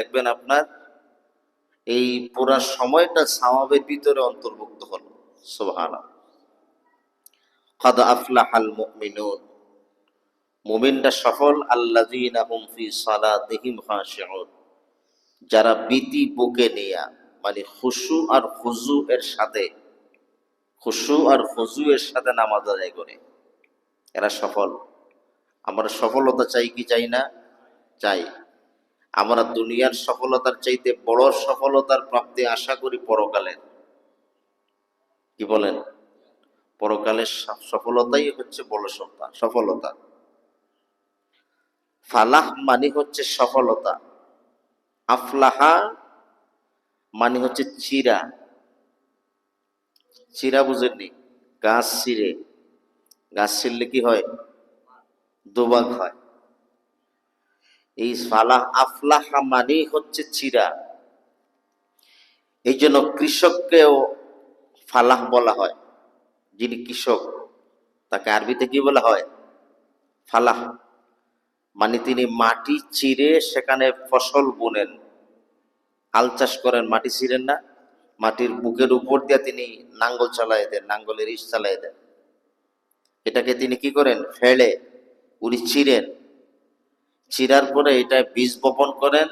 দেখবেন আপনার এই পুরা সময়টা সওয়াবের ভিতরে অন্তর্ভুক্ত হলো। সুবহানাল্লাহ। কাদ আফলাহাল মুমিনুন, মুমিনরা সফল, আল্লাযীনা হুম ফি সালাতিহিম খাশিউন, যারা ভীতি বুকে নিয়া মানে খুশু আর খুজু এর সাথে, খুশু আর খুজু এর সাথে নামাজ আদায় করে, এরা সফল। আমরা সফলতা চাই কি চাই না? চাই। আমরা দুনিয়ার সফলতার চাইতে বড় সফলতার প্রাপ্তি আশা করি পরকালের। কি বলেন? পরকালের সফলতাই হচ্ছে বড় সফলতা। ফালাহ মানে হচ্ছে সফলতা, আফলাহা মানে হচ্ছে চিরা। চিরা বুঝেননি? গাছ ছিঁড়ে, গাছ ছিঁড়লে কি হয়? দুভাগ হয়। এই ফালাহ আফলাহা মানে হচ্ছে চিরা। এই জন্য কৃষককেও ফালাহ বলা হয়। যিনি কৃষক তাকে আরবিতে কি বলা হয়? ফালাহ। মানে তিনি মাটি চিরে সেখানে ফসল বুনেন, হাল চাষ করেন, মাটি ছিঁড়েন না, মাটির বুকের উপর দিয়ে তিনি নাঙ্গল চালাই দেন, নাঙ্গলের ইস চালাই দেন। এটাকে তিনি কি করেন? ফেলে উনি চিরেন, চিরার পরে এটা বীজ বপন করেন,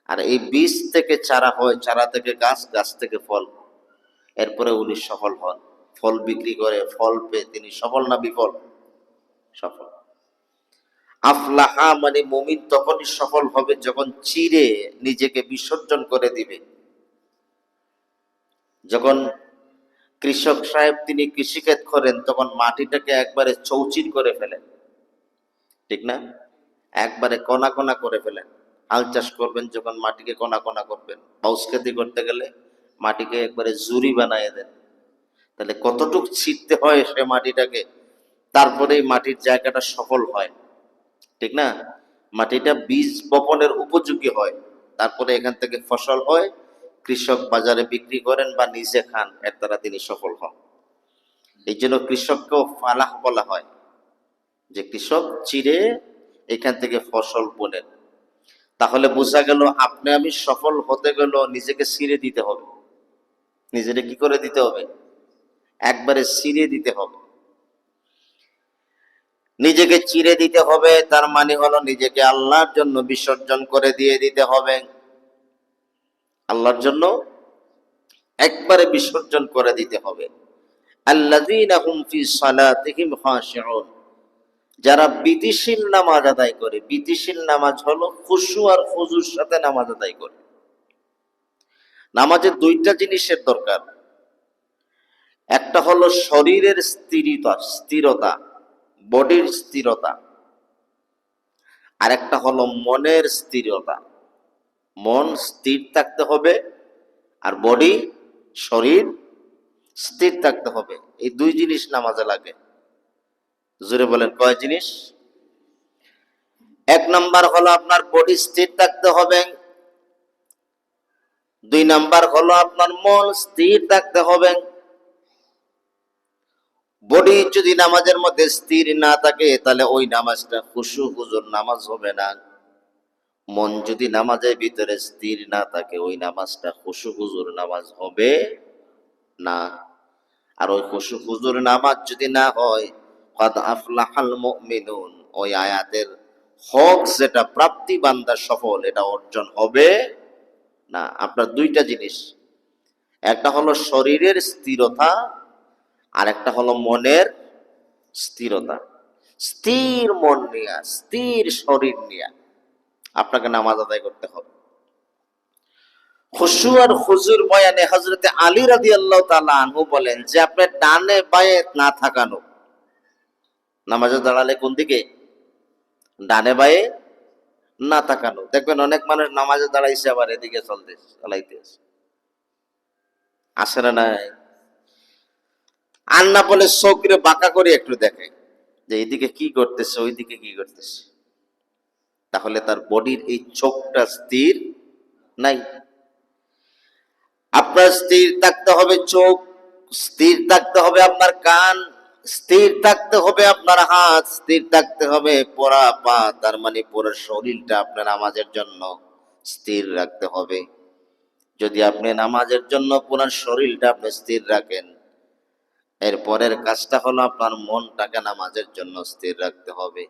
আর এই বীজ থেকে চারা হয়, চারা থেকে গাছ, গাছ থেকে ফল। এরপরে উনি সফল হন, ফল বিক্রি করে ফল পেয়ে তিনি সফল না বিফল? সফল। আফলাহা মানে মুমিন তখনই সফল হবে যখন চিরে নিজেকে বিসর্জন করে দিবে। যখন কৃষক সাহেব তিনি কৃষিকাজ করেন তখন মাটিটাকে একবারে চৌচির করে ফেলেন, ঠিক না? একবারে কণা কণা করে ফেলেন। হাল চাষ করবেন যখন মাটিকে কণা কণা করবেন, বাউস খেতি করতে গেলে মাটিকে একবারে জুরি বানায় দেন। তাহলে কতটুক ছিটতে হয় সে মাটিটাকে, তারপরে মাটির জায়গাটা সফল হয়, ঠিক না? মাটিটা বীজ বপনের উপযোগী হয়, তারপরে এখান থেকে ফসল হয়, কৃষক বাজারে বিক্রি করেন বা নিজে খান, এর দ্বারা তিনি সফল হন। এই জন্য কৃষককেও ফালাহ বলা হয়, যে কৃষক চিরে এখান থেকে ফসল বোনেন। তাহলে বোঝা গেল আপনি আমি সফল হতে গেল নিজেকে ছিঁড়ে দিতে হবে। নিজেকে কি করে দিতে হবে? একবারে ছিঁড়ে দিতে হবে। নিজেকে চিরে দিতে হবে, তার মানে হলো নিজেকে আল্লাহর জন্য বিসর্জন করে দিয়ে দিতে হবে। আল্লাহর জন্য একবারে বিসর্জন করে দিতে হবে। আল্লাযীনা হুম ফি সালাতিহিম খাশিউন, যারা বিধিশীল নামাজ আদায় করে। বিধিশীল নামাজ হলো খুশু আর খুজুর সাথে নামাজ আদায় করে। নামাজের দুইটা জিনিসের দরকার। একটা হলো শরীরের স্থিরতা, বডির স্থিরতা, আর একটা হলো মনের স্থিরতা। মন স্থির থাকতে হবে আর বডি, শরীর স্থির থাকতে হবে। এই দুই জিনিস নামাজে লাগে। জোরে বলেন কয় জিনিস? এক নাম্বার হলো আপনার বডি স্থির থাকতে হবে, দুই নাম্বার হলো আপনার মন স্থির থাকতে হবে। বডি যদি নামাজের মধ্যে স্থির না থাকে তাহলে ওই নামাজটা খুশু হুজুর নামাজ হবে না। মন যদি নামাজের ভিতরে স্থির না থাকে ওই নামাজটা খুশু হুজুর নামাজ হবে না। আর ওই খুশু হুজুর নামাজ যদি না হয়, কাদ আফলাহাল মুমিনুন, ওই আয়াতের হক যেটা প্রাপ্তি বান্দা সফল, এটা অর্জন হবে না। আপনার দুইটা জিনিস, একটা হলো শরীরের স্থিরতা আর একটা হলো মনের স্থিরতা। স্থির মন নিয়ে, স্থির শরীর নিয়ে আপনাকে নামাজ আদায় করতে হবে। খুশু আর খুজুর বয়ানে হযরতে আলী রাদিয়াল্লাহু তাআলা আনহু বলেন যে আপনি ডানে বায়ে না থাকানো, নামাজে দাঁড়ালে কোন দিকে? ডানে বায়ে না তাকানো। দেখবেন অনেক মানুষ নামাজে দাঁড়াইছে আবার এদিকে চালাইতেছে, আসে না নাই? আর না বলে চোখরে বাঁকা করে একটু দেখে যে এইদিকে কি করতেছে, ওইদিকে কি করতেছে। তাহলে তার বডির এই চোখটা স্থির নাই। আপনার স্থির থাকতে হবে চোখ, স্থির থাকতে হবে আপনার কান, স্থির থাকতে হবে আপনার হাত, স্থির থাকতে হবে পুরা পা, তার মানে পুরো শরীরটা আপনার নামাজের জন্য স্থির রাখতে হবে। যদি আপনি নামাজের জন্য পুরো শরীরটা আপনি স্থির রাখেন, এর পরের কাজটা হলো আপনার মনটাকে নামাজের জন্য স্থির রাখতে হবে।